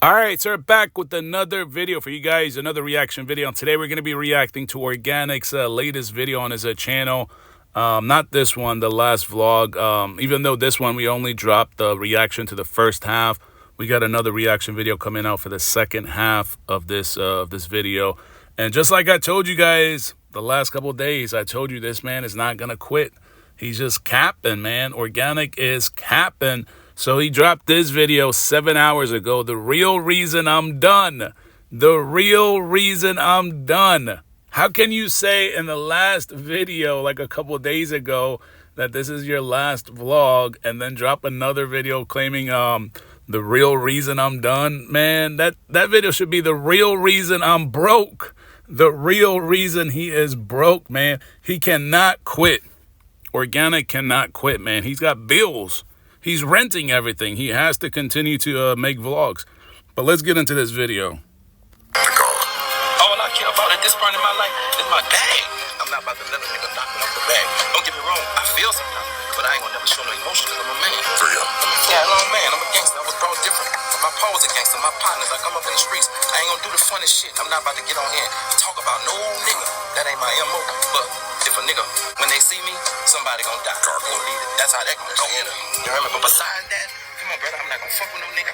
All right, so we're back with another video for you guys, another reaction video. And today we're going to be reacting to Organik's latest video on his channel. Not this one, the last vlog. Even though this one we only dropped the reaction to the first half, we got another reaction video coming out for the second half of this video. And just like I told you guys the last couple of days, I told you this man is not going to quit. He's just capping, man. Organik is capping. So he dropped this video 7 hours ago. The real reason I'm done. The real reason I'm done. How can you say in the last video, like a couple of days ago, that this is your last vlog and then drop another video claiming the real reason I'm done? Man, that video should be the real reason I'm broke. The real reason he is broke, man. He cannot quit. Organik cannot quit, man. He's got bills. He's renting everything. He has to continue to make vlogs. But let's get into this video. All I care about at this point in my life is my bag. I'm not about to let a nigga knock me off the bag. Don't get me wrong, I feel sometimes, but I ain't gonna never show no emotion because I'm a man. For real. Yeah, I'm a man. I'm a gangster. I was brought different. My pa was a gangster. My partners, I come up in the streets. I ain't gonna do the funny shit. I'm not about to get on here and talk about no nigga. That ain't my MO. But if a nigga, when they see me, somebody gonna die. Gonna leave it. That's how that goes. You heard me? But besides that, come on, brother, I'm not gonna fuck with no nigga.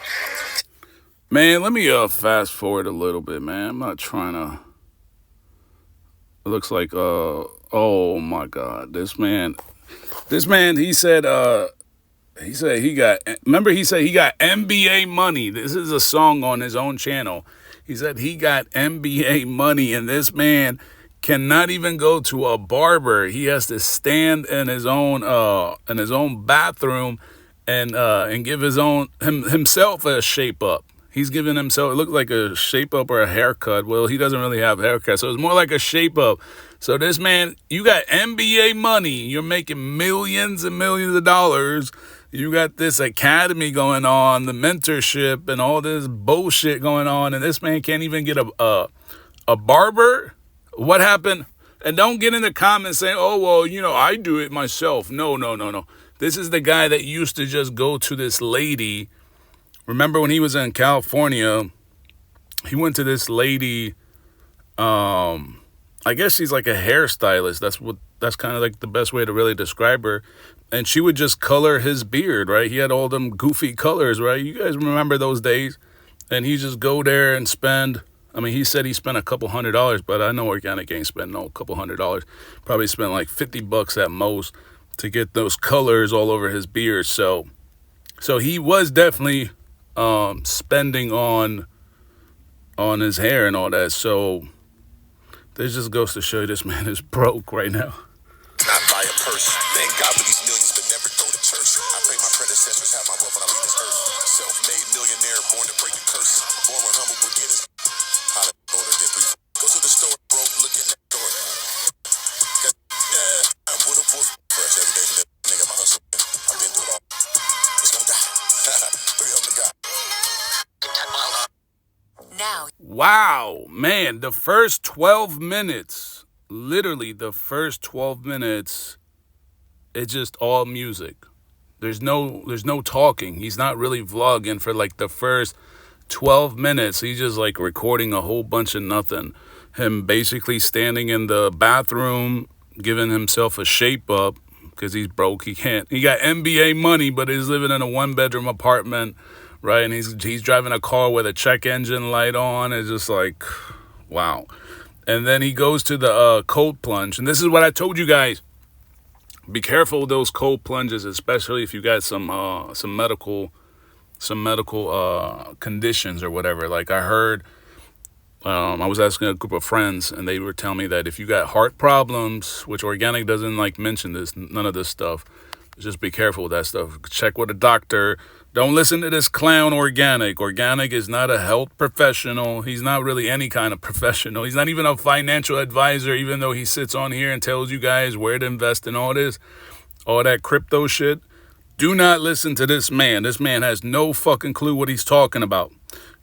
Man, let me fast forward a little bit, man. I'm not trying to. It looks like oh my God, this man he said he got, remember he said he got NBA money. This is a song on his own channel. He said he got NBA money, and this man cannot even go to a barber. He has to stand in his own bathroom and give himself a shape up. He's giving himself, it looked like a shape up or a haircut. Well, he doesn't really have a haircut, so it's more like a shape up. So this man, you got NBA money. You're making millions and millions of dollars. You got this academy going on, the mentorship and all this bullshit going on, and this man can't even get a barber. What happened? And don't get in the comments saying, oh, well, you know, I do it myself. No. This is the guy that used to just go to this lady. Remember when he was in California, he went to this lady, I guess she's like a hairstylist. That's kind of like the best way to really describe her. And she would just color his beard, right? He had all them goofy colors, right? You guys remember those days? And he just go there and spend, I mean, he said he spent a couple $100, but I know Organik ain't spent no couple $100. Probably spent like $50 at most to get those colors all over his beard. So he was definitely spending on his hair and all that. So this just goes to show you this man is broke right now. Not buy a purse. Thank God for these millions, but never go to church. I pray my predecessors have my wealth when I leave this earth. Self-made millionaire, born to break the curse. Born with humble beginners. How to go to get three. Go to the store, bro. Look in that door. Yeah, I'm with a wolf. Fresh every day for that nigga, my hustle. I've been through it all. It's gonna die. 3 of them got. Now. Wow, man, the first 12 minutes, literally the first 12 minutes, it's just all music. There's no talking. He's not really vlogging for like the first 12 minutes. He's just like recording a whole bunch of nothing. Him basically standing in the bathroom, giving himself a shape up because he's broke. He got NBA money, but he's living in a 1-bedroom apartment. Right, and he's driving a car with a check engine light on. It's just like, wow. And then he goes to the cold plunge, and this is what I told you guys: be careful with those cold plunges, especially if you got some medical conditions or whatever. Like I heard, I was asking a group of friends, and they were telling me that if you got heart problems, which Organik doesn't like mention this, none of this stuff. Just be careful with that stuff. Check with a doctor. Don't listen to this clown Organik. Organik is not a health professional. He's not really any kind of professional. He's not even a financial advisor, even though he sits on here and tells you guys where to invest in all this, all that crypto shit. Do not listen to this man. This man has no fucking clue what he's talking about.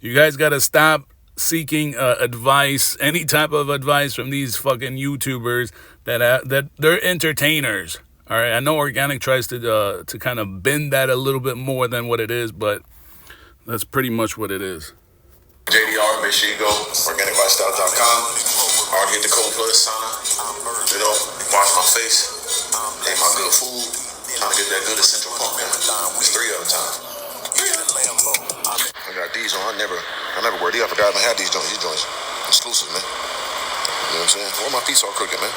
You guys got to stop seeking advice, any type of advice from these fucking YouTubers that they're entertainers. All right, I know Organik tries to kind of bend that a little bit more than what it is, but that's pretty much what it is. JDR, make sure you go, organiclifestyle.com. I already hit the Cold Blood sauna, wash my face, ate my good food, trying to get that good essential pump, man. It's 3 at a time. I got these on, I never wear these. I forgot I had these joints. These joints exclusive, man. You know what I'm saying? Why my feet all crooked, man?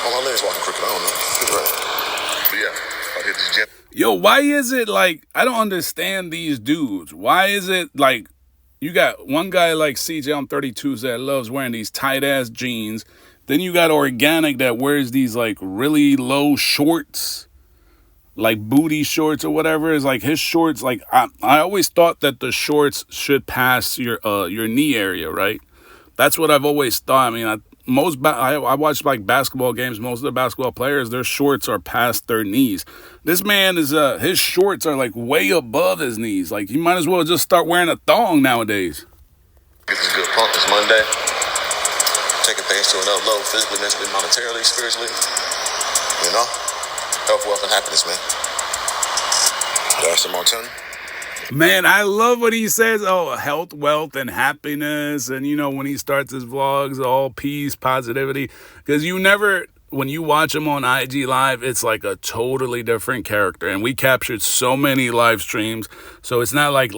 All my legs walking crooked, I don't know. Get it right. But yeah, I hit this gym. Yo, why is it like, I don't understand these dudes. Why is it like, you got one guy like CJ on 32s that loves wearing these tight ass jeans. Then you got Organik that wears these like really low shorts, like booty shorts or whatever. It's like his shorts, like I always thought that the shorts should pass your knee area, right? That's what I've always thought. I mean, I watch like basketball games. Most of the basketball players, their shorts are past their knees. This man is his shorts are like way above his knees. Like, you might as well just start wearing a thong nowadays. Get this good pump this Monday. Taking things to another level, physically, mentally, monetarily, spiritually. Health, wealth, and happiness, man. That's the Montana. Man, I love what he says. Oh, health, wealth, and happiness. And, when he starts his vlogs, all peace, positivity. Because when you watch him on IG Live, it's like a totally different character. And we captured so many live streams. So it's not like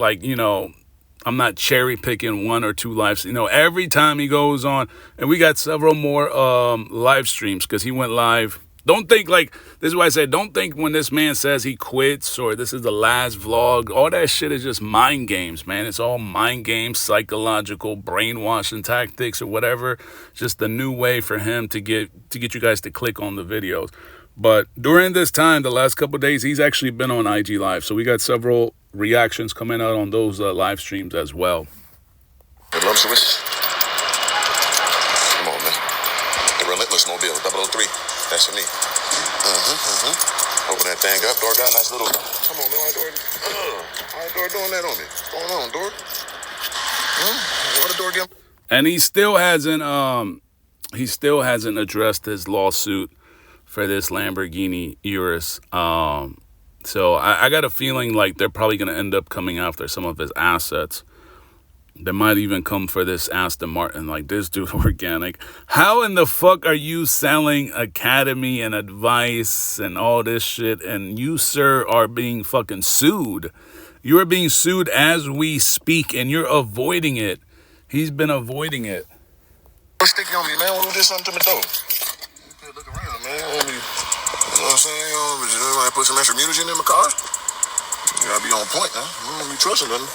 I'm not cherry picking 1 or 2 lives. Every time he goes on, and we got several more live streams because he went live. Don't think this is why I said, don't think when this man says he quits or this is the last vlog, all that shit is just mind games, man. It's all mind games, psychological brainwashing tactics or whatever. Just a new way for him to get you guys to click on the videos. But during this time, the last couple of days, he's actually been on IG Live. So we got several reactions coming out on those live streams as well. Come on, man. The Relentless Mobile, 003. That's for me. Open that thing up. Door got a nice little. Come on, man. Why the door doing that on me? What's going on, door? What the door get? And he still hasn't addressed his lawsuit for this Lamborghini Urus. So I got a feeling like they're probably going to end up coming after some of his assets. They might even come for this Aston Martin, like this dude Organik. How in the fuck are you selling academy and advice and all this shit, and you, sir, are being fucking sued? You are being sued as we speak, and you're avoiding it. He's been avoiding it. What's sticking on me, man? Who did something to me, though? Look around, man. You know what I'm saying? Everybody put some extra mutagen in my car? You gotta be on point, huh? I don't be trusting nothing.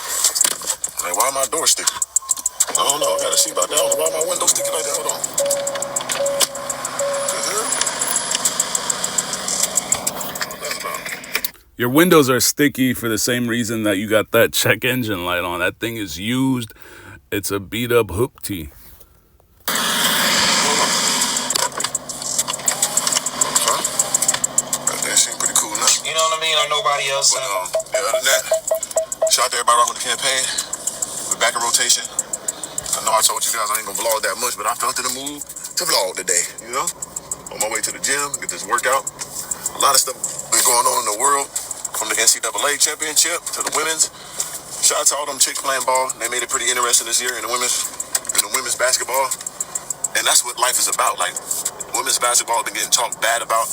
Like, why my door sticky? I don't know. I gotta see about that. I don't know why my window sticky like that. Hold on. Your windows are sticky for the same reason that you got that check engine light on. That thing is used. It's a beat up hoopty. That seems pretty cool now. You know what I mean? Or nobody else. But other than that, shout out to everybody rocking the campaign. We're back in rotation. I know I told you guys I ain't gonna vlog that much, but I felt in the mood to vlog today, On my way to the gym, get this workout. A lot of stuff been going on in the world, from the NCAA championship to the women's. Shout out to all them chicks playing ball. They made it pretty interesting this year in the women's basketball. And that's what life is about. Like, women's basketball been getting talked bad about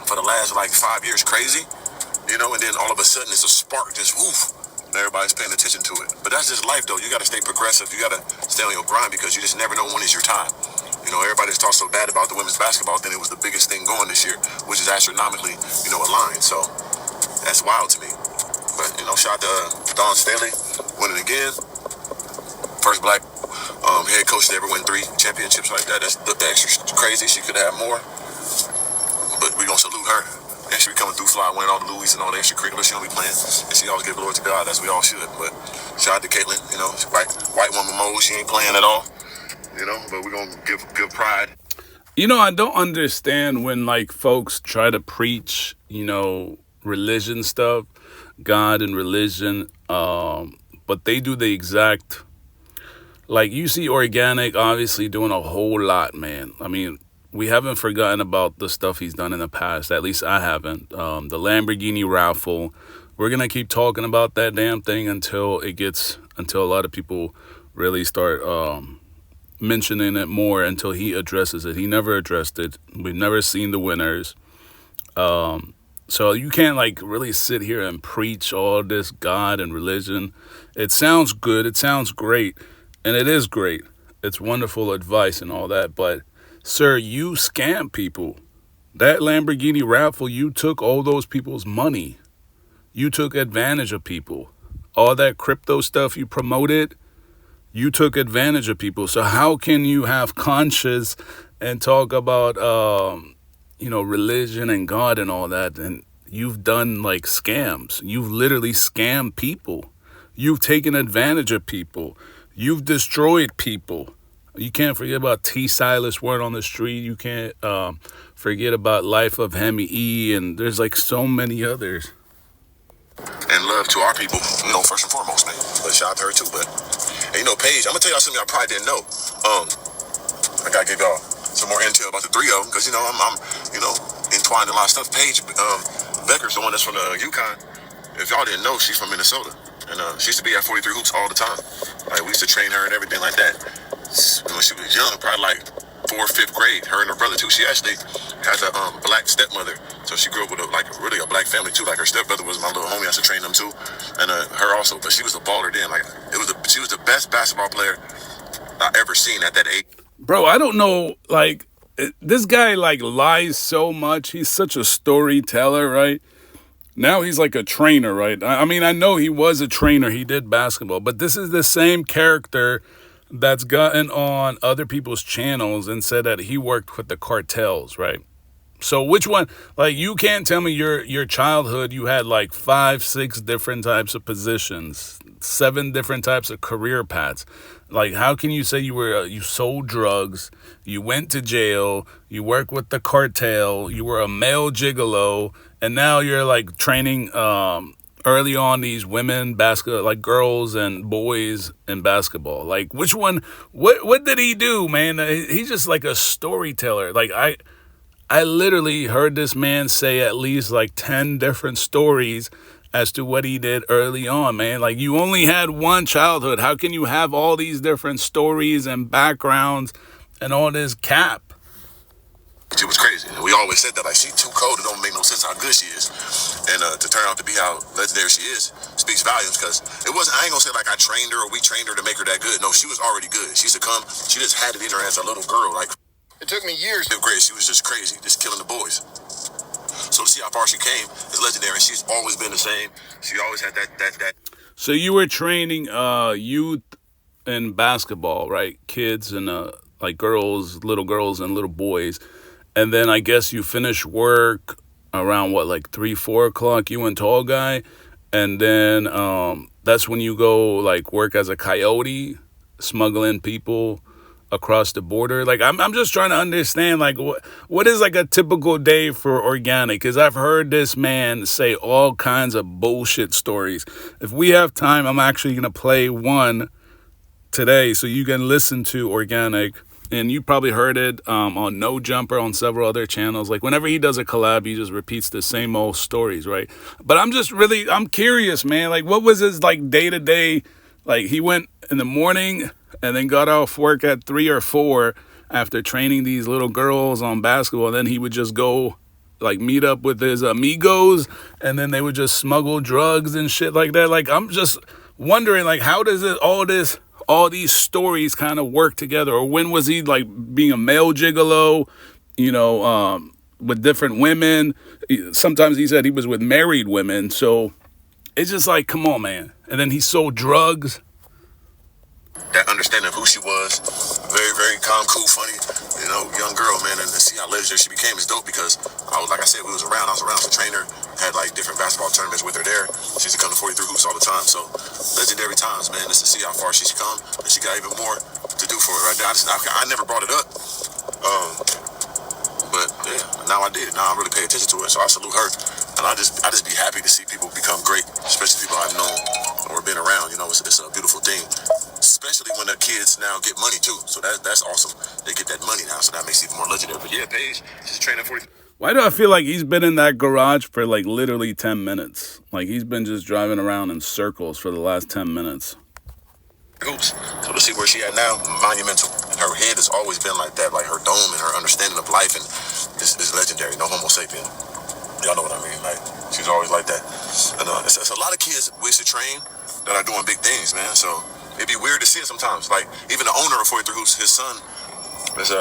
for the last 5 years, crazy. And then all of a sudden it's a spark, just woof. Everybody's paying attention to it. But that's just life, though. You got to stay progressive. You got to stay on your grind because you just never know when is your time. Everybody's talked so bad about the women's basketball, then it was the biggest thing going this year, which is astronomically, aligned. So that's wild to me. But, shout out to Dawn Staley winning again. First black head coach to ever win 3 championships like that. That's extra crazy. She could have more. But we're going to salute her. And she be coming through fly, winning all the Louis and all the extracurriculars she don't be playing. And she always give glory to God, as we all should. But shout out to Caitlin, white woman mode, she ain't playing at all. But we're going to give pride. I don't understand when folks try to preach, religion stuff, God and religion, but they do the exact, you see Organik obviously doing a whole lot, man. I mean, we haven't forgotten about the stuff he's done in the past. At least I haven't. The Lamborghini raffle. We're going to keep talking about that damn thing until it gets until a lot of people really start mentioning it more until he addresses it. He never addressed it. We've never seen the winners. So you can't like really sit here and preach all this God and religion. It sounds good. It sounds great. And it is great. It's wonderful advice and all that. But, sir, you scam people. That Lamborghini raffle, you took all those people's money. You took advantage of people. All that crypto stuff you promoted, you took advantage of people. So how can you have conscience and talk about, religion and God and all that? And you've done like scams. You've literally scammed people. You've taken advantage of people. You've destroyed people. You can't forget about T. Silas Word on the Street. You can't forget about Life of Hemi E. And there's like so many others. And love to our people, first and foremost, man. But shout out to her too. But, and, Paige, I'm going to tell y'all something I probably didn't know. I got to give y'all some more intel about the three of them because, I'm entwined in a lot of stuff. Paige Becker's the one that's from Yukon. If y'all didn't know, she's from Minnesota. And she used to be at 43 Hoops all the time. Like, we used to train her and everything like that. When she was young, probably like 4th or 5th grade, her and her brother too. She actually has a black stepmother. So she grew up with a black family too. Like her stepbrother was my little homie. I used to train them too. And her also. But she was a baller then. Like, she was the best basketball player I ever seen at that age. Bro, I don't know, like, this guy, like, lies so much. He's such a storyteller, right? Now he's like a trainer, right? I mean, I know he was a trainer. He did basketball. But this is the same character that's gotten on other people's channels and said that he worked with the cartels, right? So which one? Like, you can't tell me your childhood, you had like 5, 6 different types of positions, 7 different types of career paths. Like, how can you say you sold drugs, you went to jail, you worked with the cartel, you were a male gigolo, and now you're like training early on these women like girls and boys in basketball? Like, which one? What did he do, man? He's just like a storyteller. Like, I literally heard this man say at least like 10 different stories as to what he did early on, man. Like, you only had one childhood. How can you have all these different stories and backgrounds and all this cap? She was crazy. And we always said that, like, she's too cold. It don't make no sense how good she is. And to turn out to be how legendary she is speaks volumes, because I ain't gonna say like I trained her or we trained her to make her that good. No, she was already good. She used to come, she just had it in her as a little girl. Like, it took me years to grade. She was just crazy, just killing the boys. So to see how far she came is legendary. She's always been the same. She always had that. So you were training youth in basketball, right? Kids and like little girls and little boys. And then I guess you finished work around like 3, 4 o'clock. You and Tall Guy. And then that's when you go like work as a coyote, smuggling people across the border. Like, I'm just trying to understand, like, what is like a typical day for Organik? Because I've heard this man say all kinds of bullshit stories. If we have time, I'm actually gonna play one today so you can listen to Organik. And you probably heard it on No Jumper, on several other channels. Like, whenever he does a collab, he just repeats the same old stories, right? But I'm curious, man. Like, what was his like day to day? Like, he went in the morning and then got off work at 3 or 4 after training these little girls on basketball. And then he would just go like meet up with his amigos, and then they would just smuggle drugs and shit like that. Like, I'm just wondering, like, how does it all these stories kind of work together? Or when was he like being a male gigolo, with different women? Sometimes he said he was with married women. So it's just like, come on, man. And then he sold drugs. That understanding of who she was, very, very calm, cool, funny, young girl, man. And to see how legendary she became is dope, because I was around as a trainer, had like different basketball tournaments with her there. She used to come to 43 Hoops all the time. So legendary times, man. Just to see how far she's come, and she got even more to do for her right now. I never brought it up. But yeah, now I did. Now I really pay attention to it. So I salute her. And I just be happy to see people become great, especially people I've known or been around. It's a beautiful thing. Especially when the kids now get money too. So that's awesome. They get that money now, so that makes it even more legendary. But yeah, Paige, she's training 40. Why do I feel like he's been in that garage for like literally 10 minutes? Like, he's been just driving around in circles for the last 10 minutes. hoops. So to see where she at now, monumental. And her head has always been like that, like her dome and her understanding of life and is legendary. No homo sapien. Y'all know what I mean? Like, she's always like that. And it's a lot of kids wish to train that are doing big things, man. So it'd be weird to see it sometimes. Like, even the owner of 43 Hoops, his son is,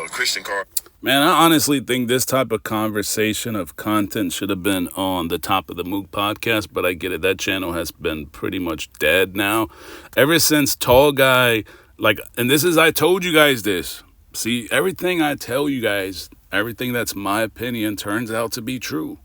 Christian Carr. Man, I honestly think this type of conversation of content should have been on the Top of the Mook podcast, but I get it. That channel has been pretty much dead now. Ever since Tall Guy, and I told you guys this. See, everything I tell you guys, everything that's my opinion turns out to be true.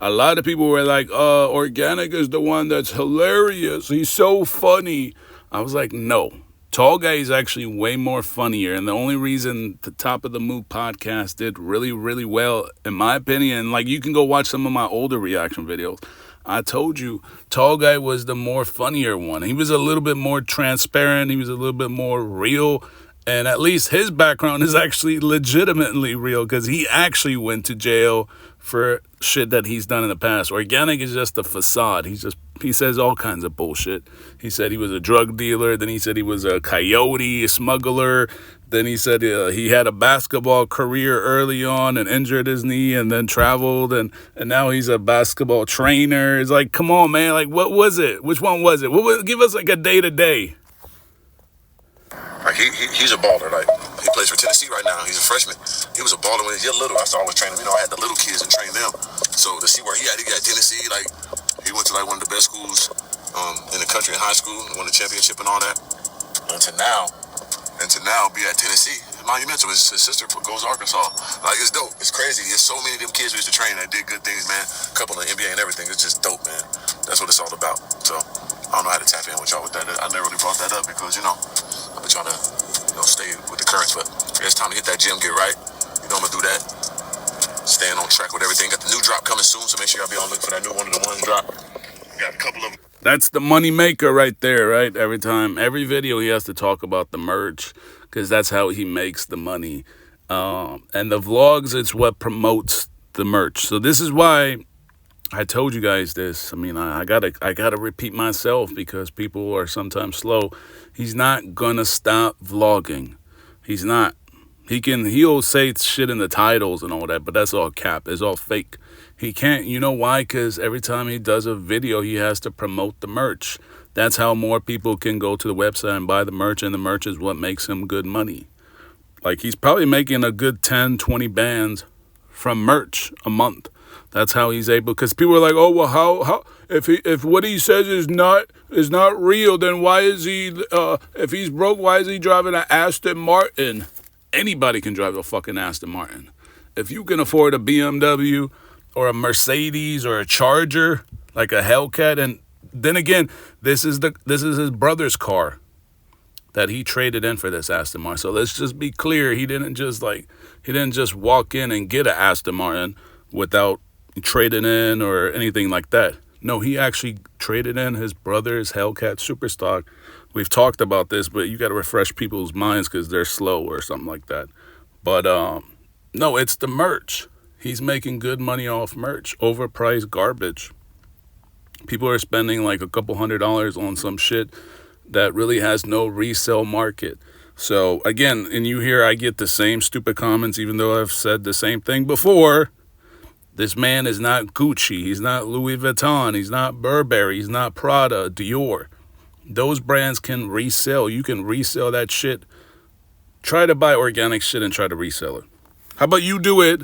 A lot of people were like, Organik is the one that's hilarious. He's so funny. I was like, no. Tall Guy is actually way more funnier, and the only reason the Top of the Mook podcast did really, really well, in my opinion, you can go watch some of my older reaction videos. I told you, Tall Guy was the more funnier one. He was a little bit more transparent. He was a little bit more real, and at least his background is actually legitimately real because he actually went to jail for shit that he's done in the past. Organik is just a facade. He says all kinds of bullshit. He said he was a drug dealer. Then he said he was a coyote, a smuggler. Then he said he had a basketball career early on and injured his knee and then traveled. And now he's a basketball trainer. It's like, come on, man. What was it? Which one was it? Give us a day-to-day. He's a baller. He plays for Tennessee right now. He's a freshman. He was a baller when he was little. I used to always train him. I had the little kids and train them. So to see where he got Tennessee. He went to one of the best schools in the country in high school, won the championship and all that. And to now be at Tennessee, monumental. His sister goes to Arkansas. It's dope. It's crazy. There's so many of them kids we used to train that did good things, man. A couple of NBA and everything. It's just dope, man. That's what it's all about. So I don't know how to tap in with y'all with that. I never really brought that up because I've been trying to stay with the currents, but it's time to hit that gym, get right. I'm gonna do that. Staying on track with everything. Got the new drop coming soon, so make sure y'all be on the look for that new one of the ones drop. Got a couple of them. That's the money maker right there, right? Every video he has to talk about the merch because that's how he makes the money. And the vlogs, it's what promotes the merch. So this is why I told you guys this. I gotta repeat myself because people are sometimes slow. He's not gonna stop vlogging. He's not. He'll say shit in the titles and all that, but that's all cap. It's all fake. He can't. You know why? Because every time he does a video, he has to promote the merch. That's how more people can go to the website and buy the merch, and the merch is what makes him good money. He's probably making a good 10, 20 bands from merch a month. That's how he's able. Because people are like, oh well, how if what he says is not real, then why is he? If he's broke, why is he driving an Aston Martin? Anybody can drive a fucking Aston Martin. If you can afford a BMW or a Mercedes or a Charger, like a Hellcat, and then again, this is his brother's car that he traded in for this Aston Martin. So let's just be clear, he didn't just walk in and get an Aston Martin without trading in or anything like that. No, he actually traded in his brother's Hellcat Superstock. We've talked about this, but you got to refresh people's minds because they're slow or something like that. But no, it's the merch. He's making good money off merch, overpriced garbage. People are spending a couple $100s on some shit that really has no resale market. So again, and you hear I get the same stupid comments, even though I've said the same thing before. This man is not Gucci. He's not Louis Vuitton. He's not Burberry. He's not Prada, Dior. Those brands can resell. You can resell that shit. Try to buy organic shit and try to resell it. How about you do it?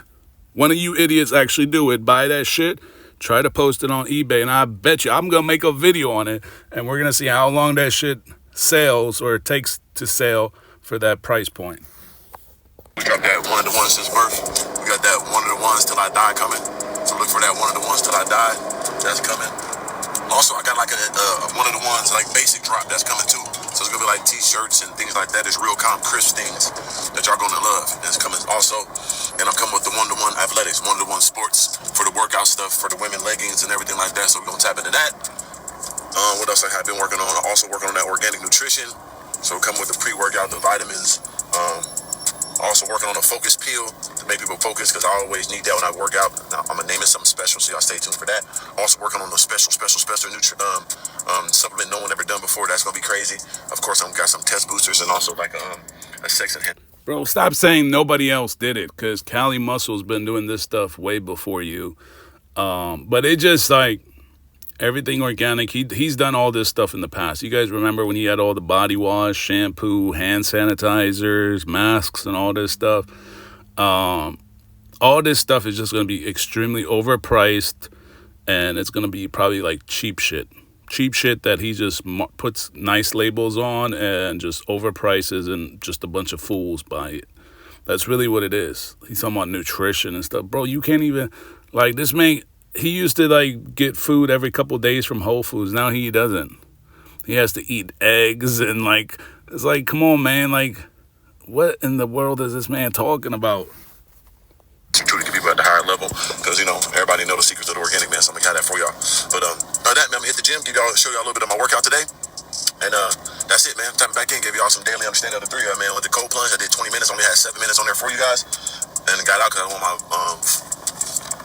One of you idiots actually do it. Buy that shit. Try to post it on eBay. And I bet you I'm going to make a video on it. And we're going to see how long that shit sells or takes to sell for that price point. We got that one of the ones since birth. We got that one of the ones till I die coming. So look for that one of the ones till I die. That's coming. Also, I got a one of the ones basic drop that's coming too. So it's gonna be t-shirts and things like that. It's real calm, crisp things that y'all gonna love. That's coming also. And I'm coming with the one-to-one athletics, one-to-one sports for the workout stuff, for the women leggings and everything like that. So we're gonna tap into that. What else I have been working on? I'm also working on that organic nutrition. So come with the pre-workout, the vitamins, Also working on a focus pill to make people focus because I always need that when I work out. Now, I'm gonna name it something special, so y'all stay tuned for that. Also working on the special supplement no one ever done before. That's gonna be crazy. Of course, I'm got some test boosters and also like a sex enhancer. Bro, stop saying nobody else did it, because Cali Muscle's been doing this stuff way before you. But it just like everything organic. He's done all this stuff in the past. You guys remember when he had all the body wash, shampoo, hand sanitizers, masks, and all this stuff? All this stuff is just going to be extremely overpriced, and it's going to be probably like cheap shit that he just puts nice labels on and just overprices, and just a bunch of fools buy it. That's really what it is. He's talking about nutrition and stuff. Bro, you can't even, like, this man, he used to like get food every couple days from Whole Foods. Now he doesn't. He has to eat eggs, and like, it's like, come on, man. Like, what in the world is this man talking about? To truly get people at the higher level, because everybody know the secrets of the organic, man. So I'm gonna have that for y'all. But other than that, man, I'm gonna hit the gym, show y'all a little bit of my workout today, and that's it, man. Time back in, give y'all some daily understanding of the 3 of man. With the cold plunge, I did 20 minutes, only had 7 minutes on there for you guys, and got out because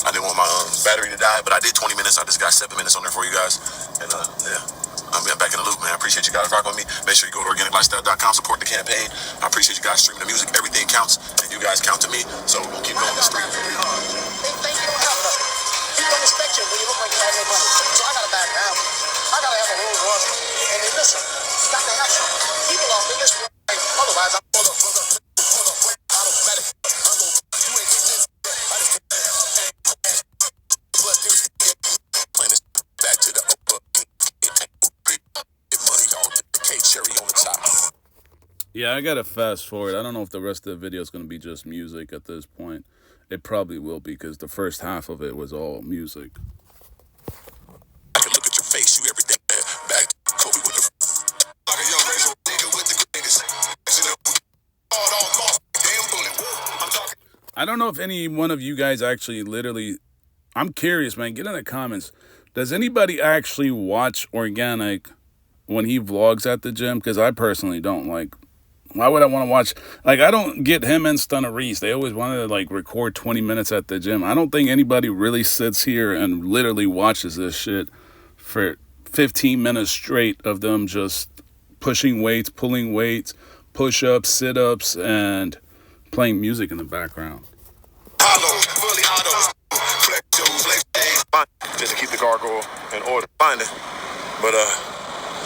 I didn't want my battery to die, but I did 20 minutes. I just got 7 minutes on there for you guys, and yeah. I'm back in the loop, man. I appreciate you guys rocking with me. Make sure you go to organiclifestyle.com, support the campaign. I appreciate you guys streaming the music. Everything counts, and you guys count to me. So we'll keep going this stream. They think you don't have nothing. People don't respect you when you look like you have no money. So I gotta back down. I gotta have a Rolls Royce. And then listen, you got to have some people off in this world. Otherwise, I'm automatic. You ain't getting in. I just playing this back to the cherry on the top. Yeah, I gotta fast forward. I don't know if the rest of the video is gonna be just music at this point. It probably will be, because the first half of it was all music. I can look at your face, you everything. Back to Kobe with the like a young razor nigga with the greatest. I don't know if any one of you guys actually literally, I'm curious, man, get in the comments. Does anybody actually watch Organik when he vlogs at the gym? Because I personally don't. Like, why would I want to watch? Like, I don't get him and Stunner Reese. They always wanted to like record 20 minutes at the gym. I don't think anybody really sits here and literally watches this shit for 15 minutes straight of them just pushing weights, pulling weights, push-ups, sit-ups, and playing music in the background. Just to keep the gargoyle in order. Find it. But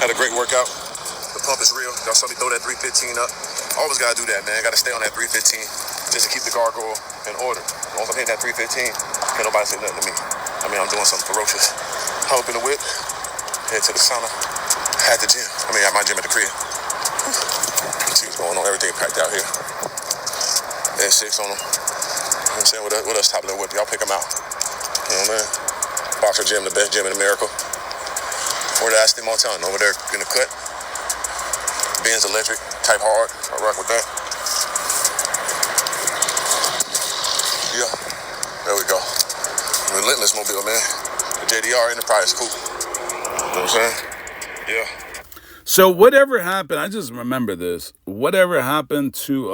had a great workout. The pump is real. Y'all saw me throw that 315 up. Always gotta do that, man. Gotta stay on that 315 just to keep the gargoyle in order. Once I'm hitting that 315, can't nobody say nothing to me. I mean, I'm doing something ferocious. Hop up in the whip, head to the sauna, at the gym. I mean, at my gym at the crib. See what's going on. Everything packed out here. There's 6 on them. You know what I'm saying? What else top of the whip? Y'all pick them out. You know what I mean? Boxer Gym, the best gym in America. Or the Aston Mountain over there in the cut. Benz electric, type hard. I rock with that. Yeah, there we go. Relentless mobile, man. The JDR Enterprise, cool. You know what I'm saying? Yeah. So whatever happened, I just remember this. Whatever happened to,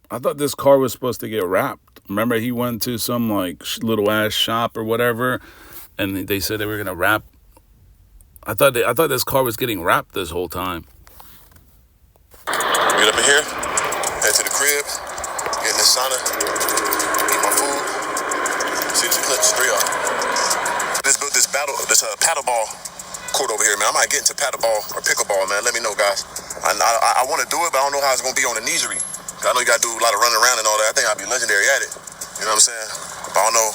I thought this car was supposed to get wrapped. Remember, he went to some like little ass shop or whatever, and they said they were gonna wrap. I thought this car was getting wrapped this whole time. Get up in here, head to the crib, get in the sauna, eat my food, see the clips, 3 of them. Let's build this paddleball court over here, man. I might get into paddleball or pickleball, man. Let me know, guys. I want to do it, but I don't know how it's gonna be on the kneesery. I know you gotta do a lot of running around and all that. I think I'll be legendary at it. You know what I'm saying? But I don't know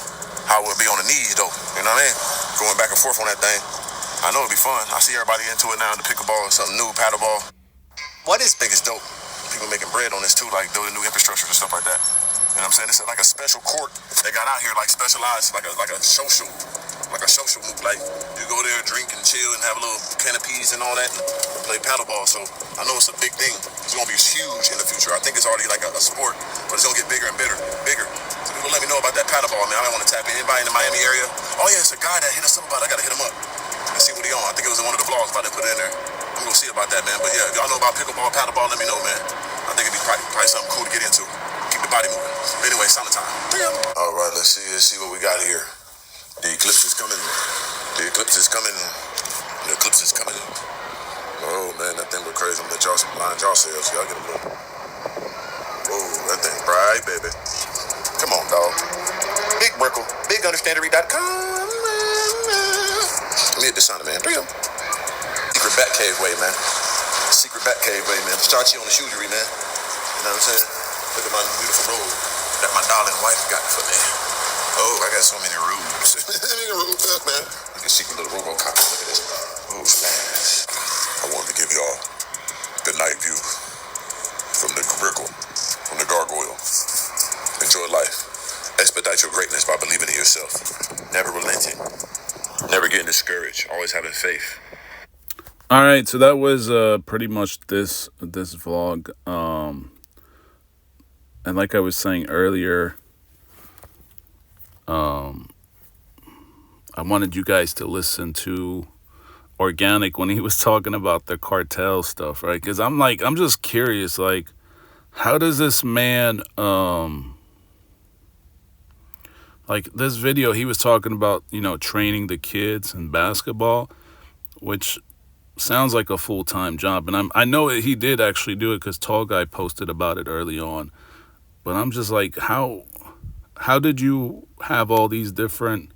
how it would be on the knees though. You know what I mean? Going back and forth on that thing. I know it'd be fun. I see everybody into it now. The pickleball is something new, paddleball. What is big is dope. People making bread on this too, like building new infrastructure and stuff like that. You know what I'm saying? It's like a special court they got out here, like specialized, like a social move. Like you go there, drink and chill, and have a little canopies and all that, and play paddleball. So I know it's a big thing. It's gonna be huge in the future. I think it's already like a sport, but it's gonna get bigger and bigger. So people let me know about that paddleball, man. I want to tap in. Anybody in the Miami area? Oh yeah, it's a guy that hit us up about it. I gotta hit him up and see what he on. I think it was in one of the vlogs, but I didn't put it in there. I'm gonna see about that, man. But yeah, if y'all know about pickleball, paddleball, let me know, man. I I think it'd be probably something cool to get into. Keep the body moving. Anyway, summertime. All right, let's see what we got here. The eclipse is coming. The eclipse is coming. The eclipse is coming. Oh man, that thing look crazy. I'm gonna let y'all blind y'all selves. Y'all get a look. Oh, that thing bright, baby. Come on, dog. Big Brickle. BigUnderstandery.com. Let me hit this sound, man. Secret back cave way, man. Secret back cave way, man. Starchy on the shoetery, man. You know what I'm saying? Look at my beautiful robe that my darling wife got for me. Oh, I got so many robes. Robes up, man. You can see the little robe on copy. Look at this. Oh, man. I wanted to give y'all the night view from the Brickle, from the gargoyle. Enjoy life. Expedite your greatness by believing in yourself. Never relenting. Never getting discouraged. Always having faith. All right, so that was pretty much this vlog. And like I was saying earlier, I wanted you guys to listen to Organik when he was talking about the cartel stuff, right? Because I'm just curious, like, how does this man, like this video, he was talking about, training the kids in basketball, which sounds like a full-time job. And I know he did actually do it because Tall Guy posted about it early on. But I'm just like, how did you have all these different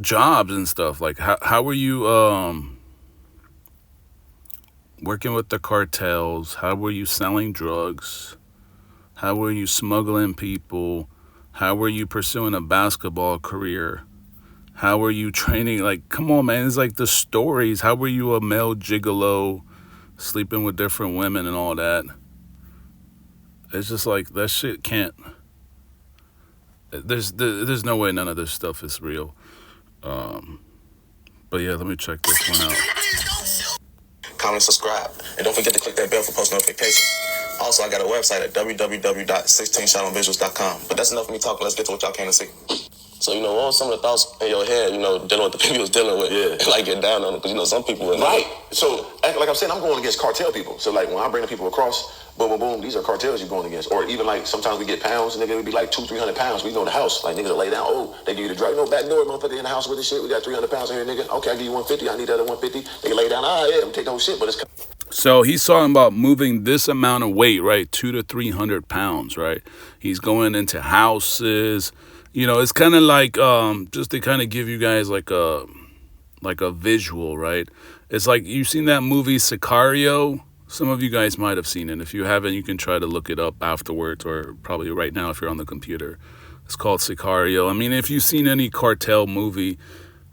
jobs and stuff? Like, how were you working with the cartels? How were you selling drugs? How were you smuggling people? How were you pursuing a basketball career? How were you training? Like, come on, man. It's like the stories. How were you a male gigolo, sleeping with different women and all that? It's just like, that shit can't. There's no way none of this stuff is real. But yeah, let me check this one out. Comment, subscribe, and don't forget to click that bell for post notifications. Also, I got a website at www.16shadowvisuals.com. But that's enough of me talking. Let's get to what y'all came to see. So, what were some of the thoughts in your head, dealing with the people you was dealing with? Yeah. Like, get down on them, because, some people are right. So, like I'm saying, I'm going against cartel people. So, like, when I bring the people across, boom, boom, boom, these are cartels you're going against. Or even, like, sometimes we get pounds, and nigga, it'd be like 200-300 pounds. We go in the house. Like, niggas will lay down. Oh, they give you the drug. Back door, motherfucker, in the house with this shit. We got 300 pounds in here, nigga. Okay, I give you 150. I need that at 150. They lay down. Yeah, I'm take the whole shit, but it's... So he's talking about moving this amount of weight, right? 200 to 300 pounds, right? He's going into houses. It's kind of like, just to kind of give you guys like a visual, right? It's like, you've seen that movie Sicario. Some of you guys might have seen it. If you haven't, you can try to look it up afterwards, or probably right now if you're on the computer. It's called Sicario. I mean, if you've seen any cartel movie,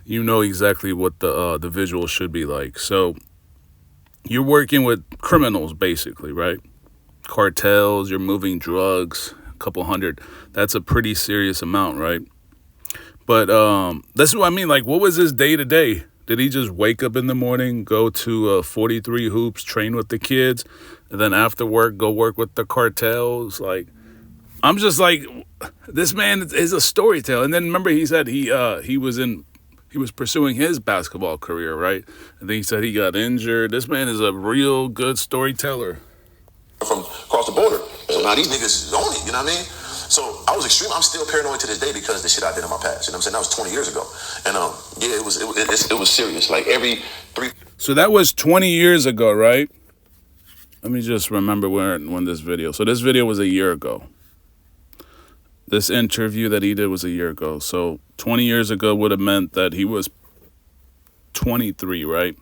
you know exactly what the visual should be like. So you're working with criminals, basically, right? Cartels, you're moving drugs, a couple hundred. That's a pretty serious amount, right? But that's what I mean. Like, what was his day to day? Did he just wake up in the morning, go to 43 Hoops, train with the kids, and then after work, go work with the cartels? Like, I'm just like, this man is a storyteller. And then remember, he said he was pursuing his basketball career, right? And then he said he got injured. This man is a real good storyteller. From across the border. So now these niggas own it, you know what I mean? So I was extreme. I'm still paranoid to this day because of the shit I did in my past. You know what I'm saying? That was 20 years ago. And yeah, it was serious. Like every 3. So that was 20 years ago, right? Let me just remember when this video. So this video was a year ago. This interview that he did was a year ago. So 20 years ago would have meant that he was 23, right?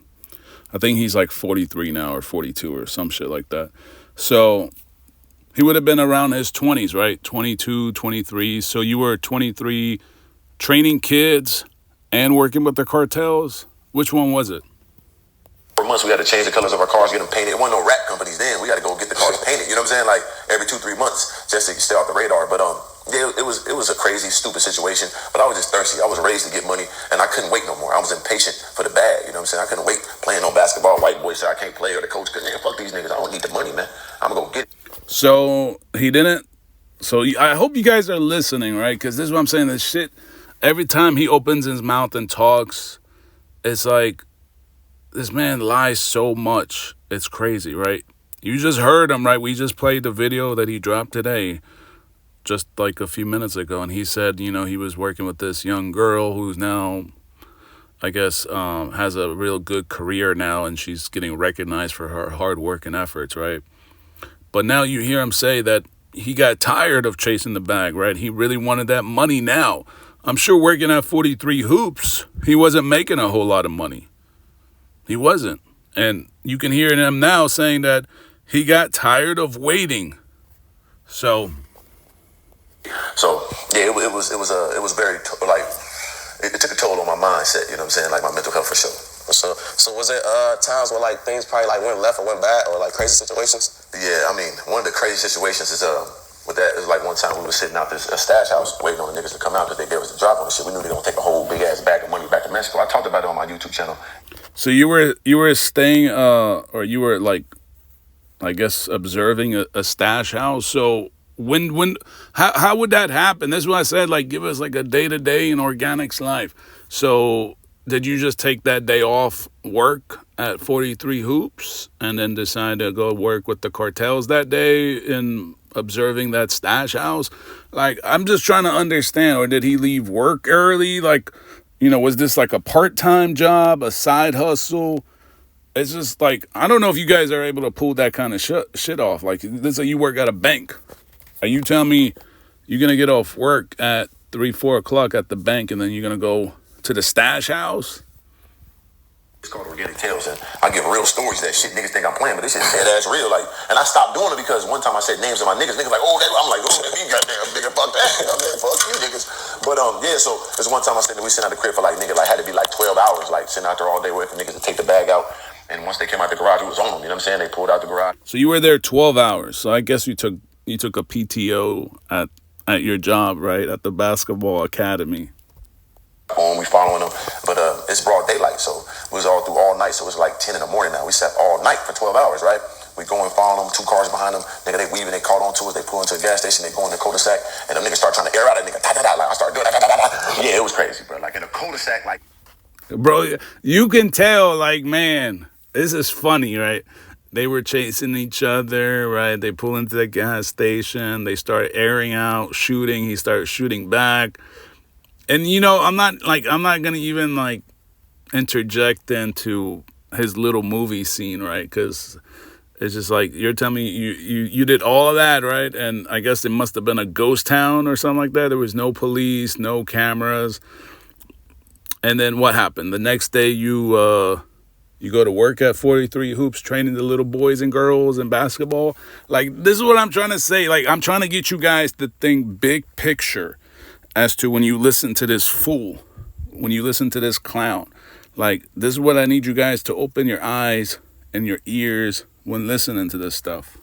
I think he's like 43 now, or 42 or some shit like that. So he would have been around his 20s, right? 22, 23. So you were 23 training kids and working with the cartels. Which one was it? For months, we had to change the colors of our cars, get them painted. It wasn't no rap companies then. We got to go get the cars painted. You know what I'm saying? Like every 2-3 months, just to stay off the radar. But yeah, it was a crazy, stupid situation. But I was just thirsty. I was raised to get money, and I couldn't wait no more. I was impatient for the bag. You know what I'm saying? I couldn't wait playing no basketball. White boy said I can't play, or the coach couldn't. Fuck these niggas. I don't need the money, man. I'm gonna go get it. So he didn't. So I hope you guys are listening, right? Because this is what I'm saying. This shit, every time he opens his mouth and talks, it's like, this man lies so much. It's crazy, right? You just heard him, right? We just played the video that he dropped today, just like a few minutes ago. And he said, he was working with this young girl who's now, I guess, has a real good career now, and she's getting recognized for her hard work and efforts, right? But now you hear him say that he got tired of chasing the bag, right? He really wanted that money now. I'm sure working at 43 Hoops, he wasn't making a whole lot of money. He wasn't. And you can hear him now saying that he got tired of waiting. So yeah, it was very like it took a toll on my mindset. You know what I'm saying? Like my mental health for sure. So was there times where like things probably like went left or went bad or like crazy situations? Yeah, I mean one of the crazy situations is with that is like one time we were sitting out this stash house waiting on the niggas to come out because they gave us the drop on the shit. We knew they gonna take a whole big ass bag of money back to Mexico. I talked about it on my YouTube channel. So you were staying or you were like, I guess, observing a stash house. So how would that happen? That's what I said, like, give us like a day-to-day in Organic's life. So did you just take that day off work at 43 Hoops and then decide to go work with the cartels that day in observing that stash house? Like, I'm just trying to understand. Or did he leave work early? Like, was this like a part-time job, a side hustle? It's just like, I don't know if you guys are able to pull that kind of shit off. Like, let's say you work at a bank. Are you telling me you're going to get off work at 3, 4 o'clock at the bank and then you're going to go to the stash house? It's called Organic Tales, and I give real stories that shit niggas think I'm playing, but this shit dead ass real. Like, and I stopped doing it because one time I said names of my niggas like, oh, I'm like, oh, you goddamn nigga, fuck that, man, fuck you niggas. But yeah, so there's one time I said that we sent out the crib for like nigga, like had to be like 12 hours, like sitting out there all day waiting for niggas to take the bag out. And once they came out the garage, it was on them. You know what I'm saying? They pulled out the garage. So you were there 12 hours. So I guess you took a PTO at your job, right, at the basketball academy. We following them, but it's broad daylight, so we was all through all night. So it was like 10 in the morning now. We sat all night for 12 hours, right? We go and follow them, 2 cars behind them. Nigga, they weaving, they caught on to us. They pull into a gas station, they go in the cul-de-sac, and them niggas start trying to air out a nigga. Like I start doing that. Yeah, it was crazy, bro. Like in a cul-de-sac, like. Bro, you can tell, like, man, this is funny, right? They were chasing each other, right? They pull into the gas station. They start airing out, shooting. He starts shooting back. And, I'm not going to even, like, interject into his little movie scene, right? Because it's just like, you're telling me you did all of that, right? And I guess it must have been a ghost town or something like that. There was no police, no cameras. And then what happened? The next day you go to work at 43 Hoops training the little boys and girls in basketball. Like, this is what I'm trying to say. Like, I'm trying to get you guys to think big picture as to when you listen to this fool, when you listen to this clown. Like, this is what I need you guys to open your eyes and your ears when listening to this stuff.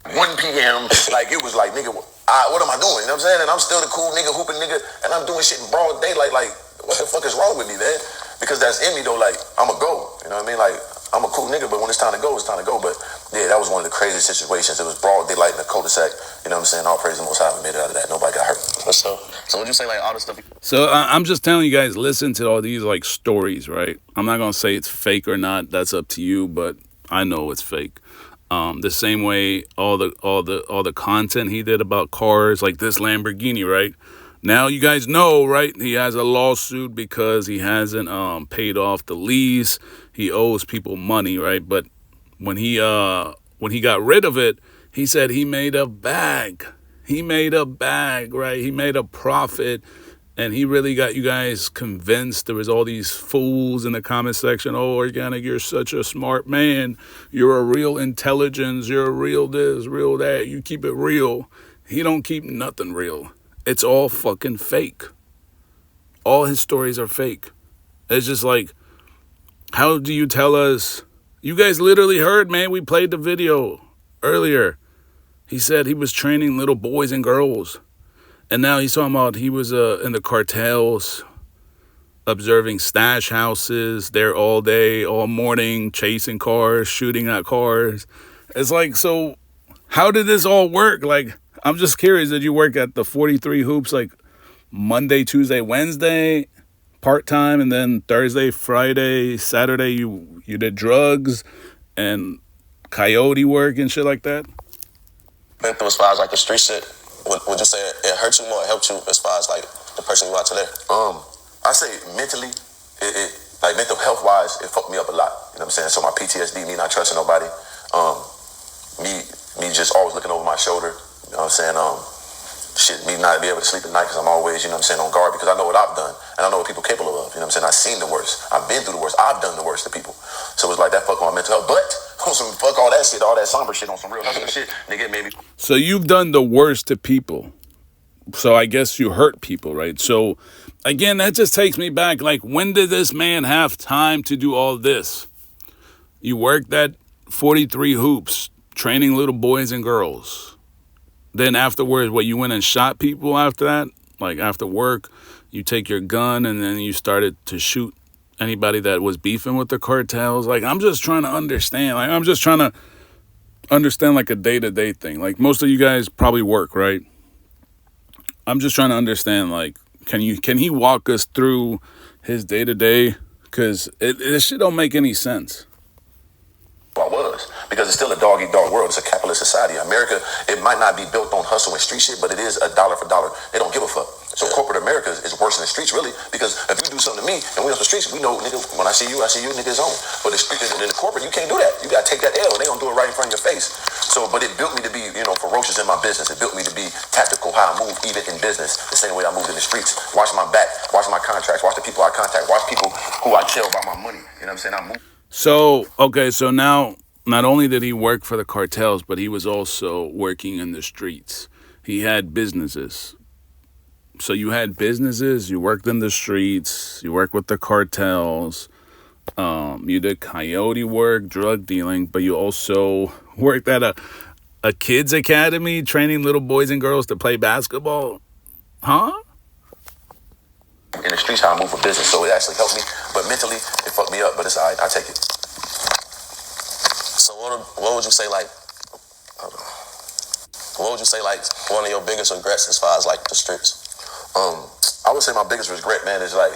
1 p.m. Like, it was like, nigga, what am I doing? You know what I'm saying? And I'm still the cool nigga, hooping nigga, and I'm doing shit in broad daylight. Like, what the fuck is wrong with me, man? Because that's in me, though. Like, I'm a go. You know what I mean? Like, I'm a cool nigga, but when it's time to go, it's time to go. But, yeah, that was one of the craziest situations. It was broad daylight in the cul-de-sac. You know what I'm saying? All praise the Most High, we made it out of that. Nobody got hurt. So would you say, like, all the stuff... So I'm just telling you guys, listen to all these, like, stories, right? I'm not going to say it's fake or not. That's up to you, but I know it's fake. The same way all the content he did about cars, like this Lamborghini, right? Now you guys know, right? He has a lawsuit because he hasn't paid off the lease. He owes people money, right? But when he got rid of it, he said he made a bag. He made a bag, right? He made a profit. And he really got you guys convinced. There was all these fools in the comment section. Oh, Organic, you're such a smart man. You're a real intelligence. You're a real this, real that. You keep it real. He don't keep nothing real. It's all fucking fake. All his stories are fake. It's just like, how do you tell us? You guys literally heard, man. We played the video earlier. He said he was training little boys and girls. And now he's talking about he was in the cartels, observing stash houses there all day, all morning, chasing cars, shooting at cars. It's like, so how did this all work? Like, I'm just curious, did you work at the 43 Hoops like Monday, Tuesday, Wednesday, part-time, and then Thursday, Friday, Saturday you did drugs? And coyote work and shit like that? Been through as far as like the street shit. Would you say it hurt you more? It helped you as far as like the person you are today? I say mentally, it like mental health wise, it fucked me up a lot. You know what I'm saying? So my PTSD, me not trusting nobody, me just always looking over my shoulder. You know what I'm saying? Me not be able to sleep at night because I'm always, you know what I'm saying, on guard because I know what I've done and I know what people are capable of. You know what I'm saying? I've seen the worst. I've been through the worst. I've done the worst to people. So it's like that fuck my mental health. But on some fuck all that shit, all that somber shit, on some real hustling shit, nigga, it made me. So you've done the worst to people. So I guess you hurt people, right? So again, that just takes me back. Like, when did this man have time to do all this? You worked at 43 Hoops, training little boys and girls. Then afterwards, you went and shot people after that? Like, after work, you take your gun and then you started to shoot anybody that was beefing with the cartels? Like, I'm just trying to understand. Like, I'm just trying to understand, like, a day-to-day thing. Like, most of you guys probably work, right? I'm just trying to understand, like, can he walk us through his day-to-day? Because this shit don't make any sense. I was, because it's still a dog-eat-dog world. It's a capitalist society. America, it might not be built on hustle and street shit, but it is a dollar for dollar. They don't give a fuck. So corporate America is worse than the streets, really, because if you do something to me and we on the streets, we know, nigga, when I see you, nigga, it's on. But in the corporate, you can't do that. You gotta take that L, and they gonna do it right in front of your face. So, but it built me to be, ferocious in my business. It built me to be tactical how I move, even in business, the same way I moved in the streets. Watch my back, watch my contracts, watch the people I contact, watch people who I tell about my money. You know what I'm saying? I move. So, okay, so now, not only did he work for the cartels, but he was also working in the streets. He had businesses. So you had businesses, you worked in the streets, you worked with the cartels, you did coyote work, drug dealing, but you also worked at a kids academy training little boys and girls to play basketball. Huh? In the streets, how I move for business, so it actually helped me, but mentally, it fucked me up, but it's all right, I take it. So what would you say, like, one of your biggest regrets as far as, like, the streets? I would say my biggest regret, man, is like,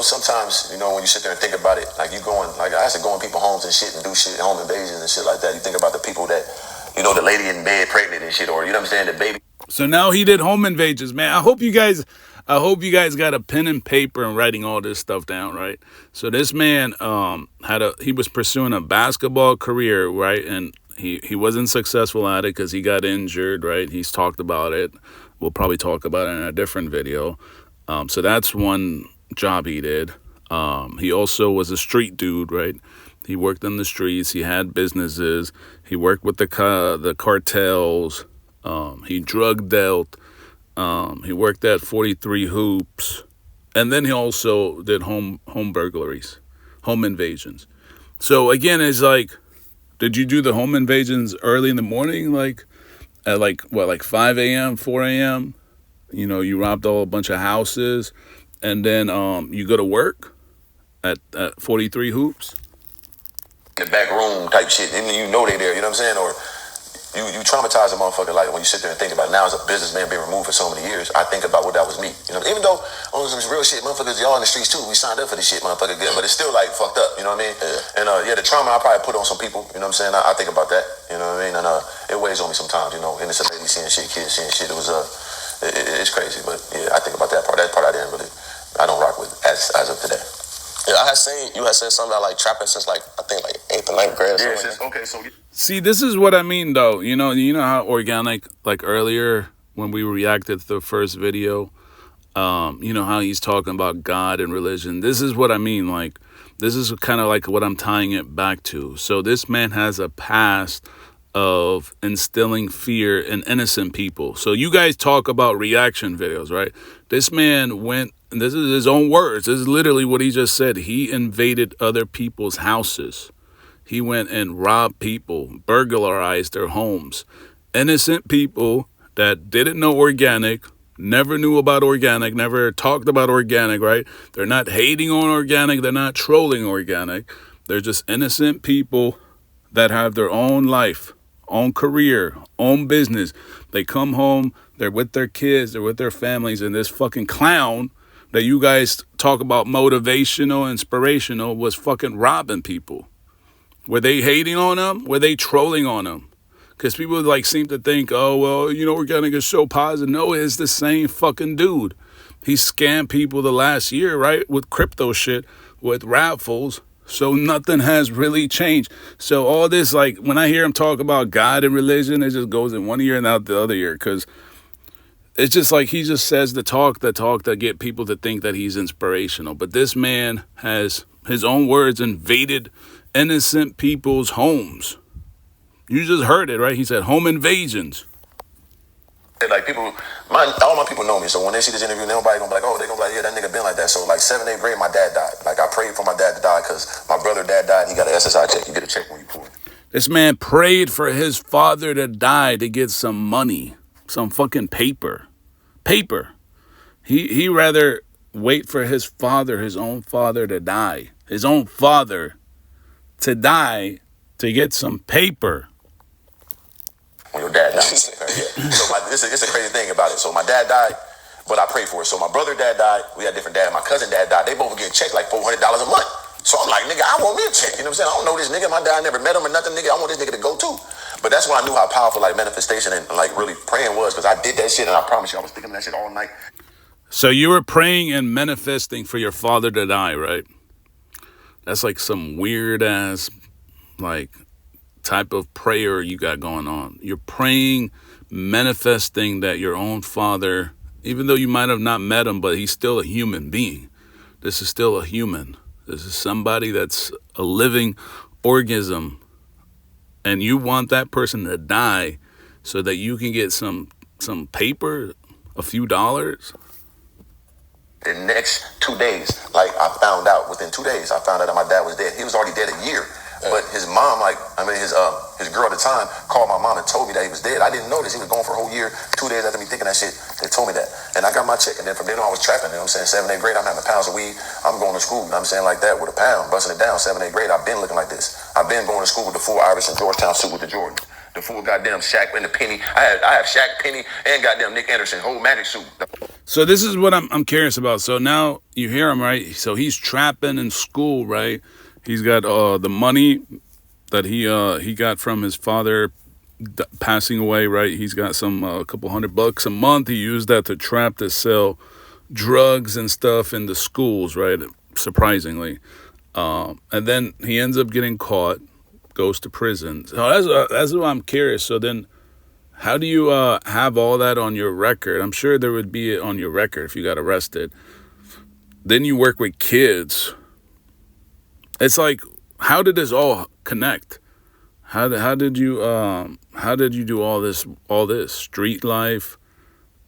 sometimes, when you sit there and think about it, like I used to go in people's homes and shit and do shit, home invasions and shit like that. You think about the people that, the lady in bed pregnant and shit, or, you know what I'm saying, the baby. So now he did home invasions, man. I hope you guys got a pen and paper and writing all this stuff down, right? So this man he was pursuing a basketball career, right? And he wasn't successful at it because he got injured, right? He's talked about it. We'll probably talk about it in a different video. So that's one job he did. He also was a street dude, right? He worked in the streets. He had businesses. He worked with the cartels. He drug dealt. He worked at 43 Hoops. And then he also did home burglaries, home invasions. So again, it's like, did you do the home invasions early in the morning? Like at 5 a.m., 4 a.m.? You robbed a bunch of houses. And then you go to work at 43 Hoops? The back room type shit. And they there, you know what I'm saying? Or you traumatize a motherfucker, like, when you sit there and think about it. Now, as a businessman being removed for so many years, I think about what that was me. Even though on some real shit, motherfuckers, y'all in the streets too, we signed up for this shit, motherfucker, good, but it's still like fucked up, you know what I mean? Yeah. And the trauma I probably put on some people, you know what I'm saying? I think about that, you know what I mean? And it weighs on me sometimes, innocent ladies seeing shit, kids seeing shit. It was it's crazy, but yeah, I think about that part. That part I don't rock with as of today. Yeah, I had seen you had said something about like trapping since like I think like 8th or 9th grade or something. Yeah, okay, so see, this is what I mean though. You know how Organik, like earlier when we reacted to the first video, how he's talking about God and religion. This is what I mean. Like, this is kind of like what I'm tying it back to. So this man has a past of instilling fear in innocent people. So you guys talk about reaction videos, right? This man went, and this is his own words, this is literally what he just said. He invaded other people's houses. He went and robbed people, burglarized their homes. Innocent people that didn't know Organik, never knew about Organik, never talked about Organik, right? They're not hating on Organik, they're not trolling Organik. They're just innocent people that have their own life, own career, own business. They come home, they're with their kids, they're with their families, and this fucking clown that you guys talk about motivational, inspirational, was fucking robbing people. Were they hating on him? Were they trolling on him? Because people like seem to think, oh, well, you know, Organik is so positive. No, it's the same fucking dude. He scammed people the last year, right? With crypto shit, with raffles. So nothing has really changed. So all this, like, when I hear him talk about God and religion, it just goes in one ear and out the other ear. Because it's just like he just says the talk that get people to think that he's inspirational. But this man has his own words invaded innocent people's homes. You just heard it, right? He said home invasions. Like people, all my people know me, so when they see this interview, nobody gonna be like, oh, they gonna be like, yeah, that nigga been like that. So like 7th, 8th grade, my dad died. Like I prayed for my dad to die because my brother dad died. And he got an SSI check. You get a check when you pull it. This man prayed for his father to die to get some money, some fucking paper. He rather wait for his father, his own father to die, his own father to die to get some paper. When your dad died. Yeah. So it's a crazy thing about it. So my dad died, but I prayed for it. So my brother dad died. We had different dad. My cousin dad died. They both were getting checked like $400 a month. So I'm like, nigga, I want me a check. You know what I'm saying? I don't know this nigga. My dad never met him or nothing, nigga. I want this nigga to go too. But that's when I knew how powerful like manifestation and like really praying was, because I did that shit and I promise you I was thinking that shit all night. So you were praying and manifesting for your father to die, right? That's like some weird ass like type of prayer you got going on. You're praying, manifesting that your own father, even though you might have not met him, but he's still a human being. This is still a human. This is somebody that's a living organism. And you want that person to die so that you can get some paper, a few dollars. The next 2 days, like I found out within 2 days, I found out that my dad was dead. He was already dead a year. But his mom, his girl at the time called my mom and told me that he was dead. I didn't know this. He was gone for a whole year. 2 days after me thinking that shit, they told me that. And I got my check. And then from then on, I was trapping. You know what I'm saying? 7th, 8th grade, I'm having pounds of weed. I'm going to school, you know what I'm saying, like that with a pound, busting it down. 7th, 8th grade, I've been looking like this. I've been going to school with the full Iverson Georgetown suit with the Jordan. The full goddamn Shaq and the Penny. I have Shaq, Penny, and goddamn Nick Anderson, whole Magic suit. So this is what I'm curious about. So now you hear him, right? So he's trapping in school, right? He's got the money that he got from his father passing away, right? He's got some a couple $100 a month. He used that to trap to sell drugs and stuff in the schools, right? Surprisingly, and then he ends up getting caught, goes to prison. So that's what I'm curious. So then, how do you have all that on your record? I'm sure there would be it on your record if you got arrested. Then you work with kids. It's like, how did this all connect? How did you do all this street life,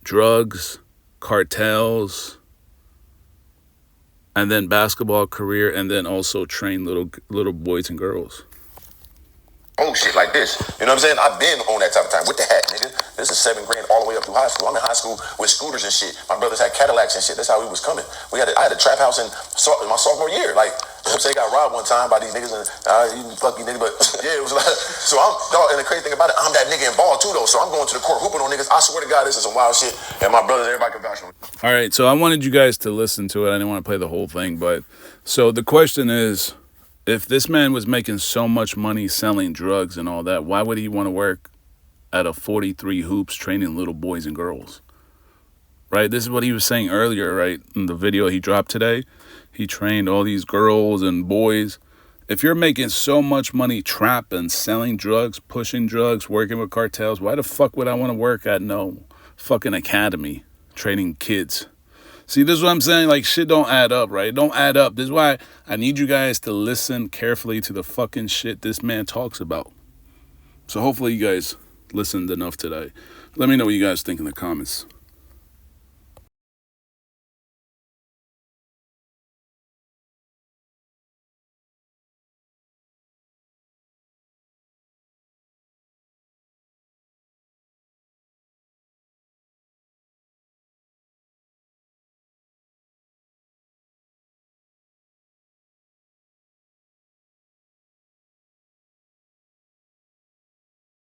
drugs, cartels, and then basketball career, and then also train little boys and girls? Oh, shit like this. You know what I'm saying? I've been on that type of time with the hat, nigga. This is 7th grade all the way up through high school. I'm in high school with scooters and shit. My brothers had Cadillacs and shit. That's how we was coming. I had a trap house in my sophomore year. Like, you know what I'm saying? Got robbed one time by these niggas and you fuck you nigga. But yeah, it was like, so and the crazy thing about it, I'm that nigga in ball too though. So I'm going to the court hooping on niggas. I swear to God, this is some wild shit. And my brothers, everybody can vouch for me. All right, so I wanted you guys to listen to it. I didn't want to play the whole thing, but so the question is, if this man was making so much money selling drugs and all that, why would he want to work at a 43 Hoops training little boys and girls? Right? This is what he was saying earlier, right? In the video he dropped today. He trained all these girls and boys. If you're making so much money trapping, selling drugs, pushing drugs, working with cartels, why the fuck would I want to work at no fucking academy training kids? See, this is what I'm saying. Like, shit don't add up, right? It don't add up. This is why I need you guys to listen carefully to the fucking shit this man talks about. So hopefully you guys listened enough today. Let me know what you guys think in the comments.